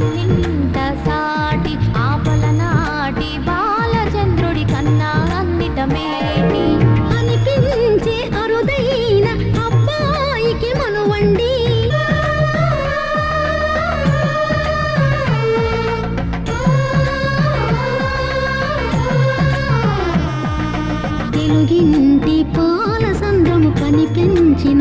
అన్నింట సాటి ఆపల నాటి బాలచంద్రుడి కన్నా అన్నిట మేటి అనిపించే అరుదైన అబ్బాయికి మనువండి తెలుగింటి పాల సంద్రము కనిపించిన